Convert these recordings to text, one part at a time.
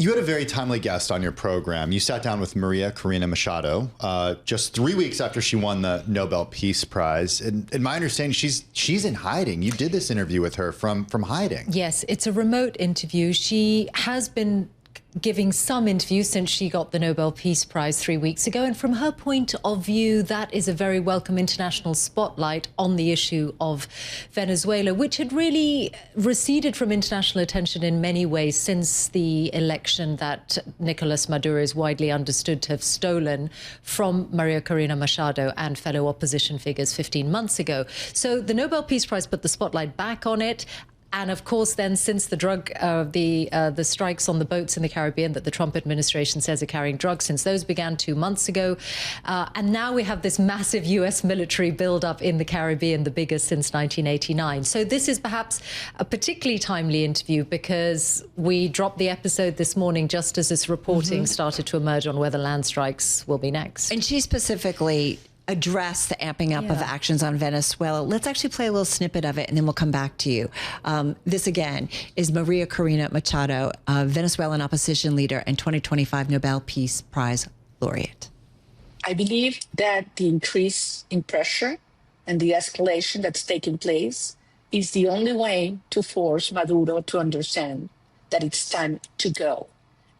You had a very timely guest on your program. You sat down with Maria Corina Machado just 3 weeks after she won the Nobel Peace Prize. And in my understanding, she's in hiding. You did this interview with her from hiding. Yes, it's a remote interview. She has been giving some interviews since she got the Nobel Peace Prize 3 weeks ago. And from her point of view, that is a very welcome international spotlight on the issue of Venezuela, which had really receded from international attention in many ways since the election that Nicolas Maduro is widely understood to have stolen from Maria Corina Machado and fellow opposition figures 15 months ago. So the Nobel Peace Prize put the spotlight back on it. And of course, then, since the strikes on the boats in the Caribbean that the Trump administration says are carrying drugs, since those began 2 months ago, and now we have this massive U.S. military buildup in the Caribbean, the biggest since 1989. So this is perhaps a particularly timely interview because we dropped the episode this morning just as this reporting started to emerge on whether land strikes will be next. And she specifically address the amping up of actions on Venezuela. Let's actually play a little snippet of it, and then we'll come back to you. This, again, is Maria Corina Machado, a Venezuelan opposition leader and 2025 Nobel Peace Prize laureate. I believe that the increase in pressure and the escalation that's taking place is the only way to force Maduro to understand that it's time to go.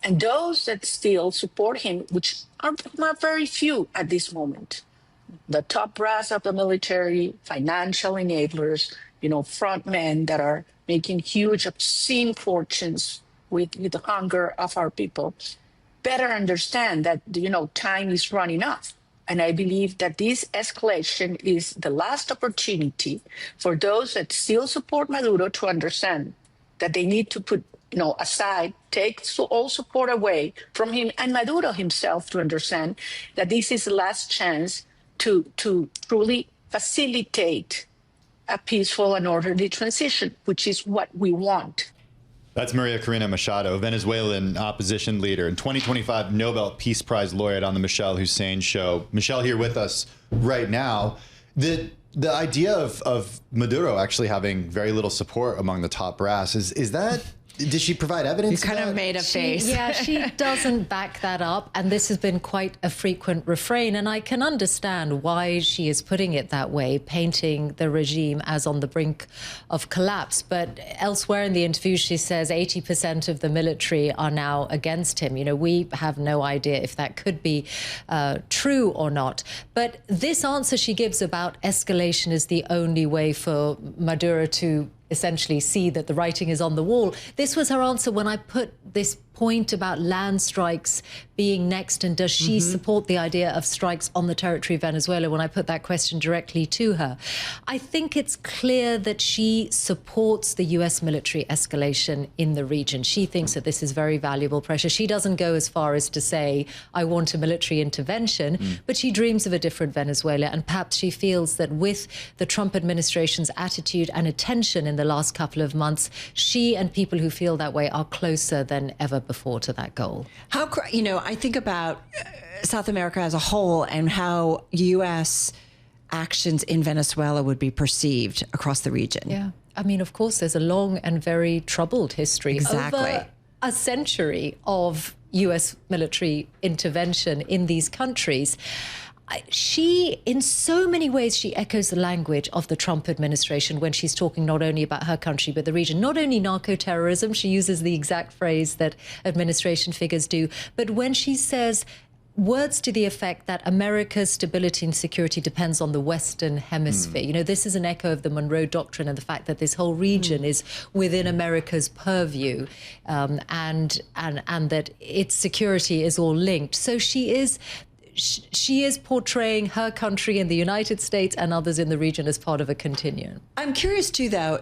And those that still support him, which are not very few at this moment, the top brass of the military, financial enablers, front men that are making huge, obscene fortunes with the hunger of our people, better understand that, time is running out. And I believe that this escalation is the last opportunity for those that still support Maduro to understand that they need to put aside, take all support away from him and Maduro himself to understand that this is the last chance to truly facilitate a peaceful and orderly transition, which is what we want. That's Maria Corina Machado, Venezuelan opposition leader and 2025 Nobel Peace Prize laureate on the Mishal Husain show. Mishal here with us right now. The idea of Maduro actually having very little support among the top brass, is that... Did she provide evidence? You kind of made a face. Yeah, she doesn't back that up. And this has been quite a frequent refrain. And I can understand why she is putting it that way, painting the regime as on the brink of collapse. But elsewhere in the interview, she says 80% of the military are now against him. We have no idea if that could be true or not. But this answer she gives about escalation is the only way for Maduro to essentially see that the writing is on the wall. This was her answer when I put this point about land strikes being next, and does she support the idea of strikes on the territory of Venezuela, when I put that question directly to her. I think it's clear that she supports the US military escalation in the region. She thinks that this is very valuable pressure. She doesn't go as far as to say, I want a military intervention, but she dreams of a different Venezuela, and perhaps she feels that with the Trump administration's attitude and attention in the last couple of months, she and people who feel that way are closer than ever before to that goal. I think about South America as a whole and how U.S. actions in Venezuela would be perceived across the region. Yeah. I mean, of course, there's a long and very troubled history. Exactly. Over a century of U.S. military intervention in these countries. She, in so many ways, she echoes the language of the Trump administration when she's talking not only about her country, but the region. Not only narco-terrorism, she uses the exact phrase that administration figures do, but when she says words to the effect that America's stability and security depends on the Western Hemisphere. This is an echo of the Monroe Doctrine and the fact that this whole region is within America's purview, and that its security is all linked. So she is portraying her country in the United States and others in the region as part of a continuum. I'm curious, too, though,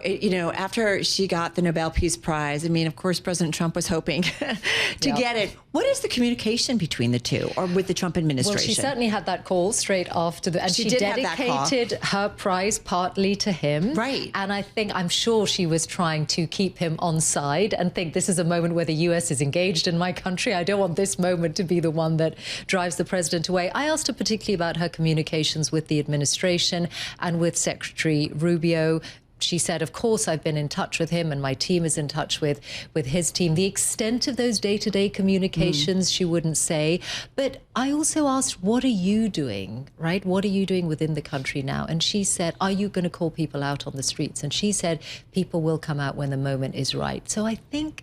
after she got the Nobel Peace Prize, of course, President Trump was hoping to get it. What is the communication between the two, or with the Trump administration? Well, she certainly had that call straight after and she dedicated her prize partly to him. Right. And I'm sure she was trying to keep him on side and think this is a moment where the US is engaged in my country. I don't want this moment to be the one that drives the president away. I asked her particularly about her communications with the administration and with Secretary Rubio. she said, of course, I've been in touch with him and my team is in touch with his team. The extent of those day-to-day communications, she wouldn't say. But I also asked, what are you doing, right? What are you doing within the country now? And she said, are you going to call people out on the streets? And she said, people will come out when the moment is right. So I think,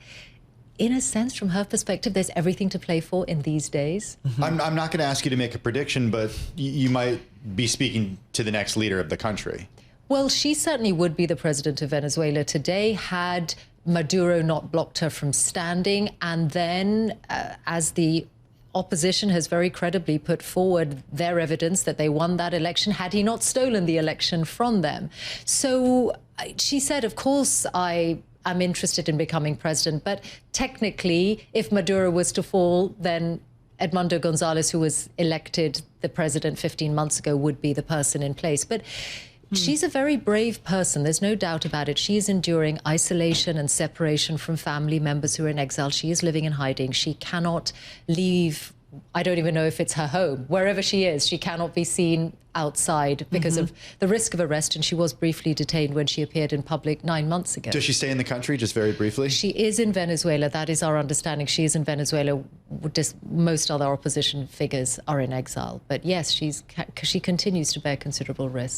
in a sense, from her perspective, there's everything to play for in these days. I'm not going to ask you to make a prediction, but you might be speaking to the next leader of the country. Well, she certainly would be the president of Venezuela today had Maduro not blocked her from standing. And then, as the opposition has very credibly put forward their evidence that they won that election, had he not stolen the election from them. So she said, of course, I'm interested in becoming president. But technically, if Maduro was to fall, then Edmundo Gonzalez, who was elected the president 15 months ago, would be the person in place. But she's a very brave person. There's no doubt about it. She is enduring isolation and separation from family members who are in exile. She is living in hiding. She cannot leave. I don't even know if it's her home. Wherever she is, she cannot be seen outside because of the risk of arrest. And she was briefly detained when she appeared in public 9 months ago. Does she stay in the country, just very briefly? She is in Venezuela. That is our understanding. She is in Venezuela. Most other opposition figures are in exile. But yes, she continues to bear considerable risk.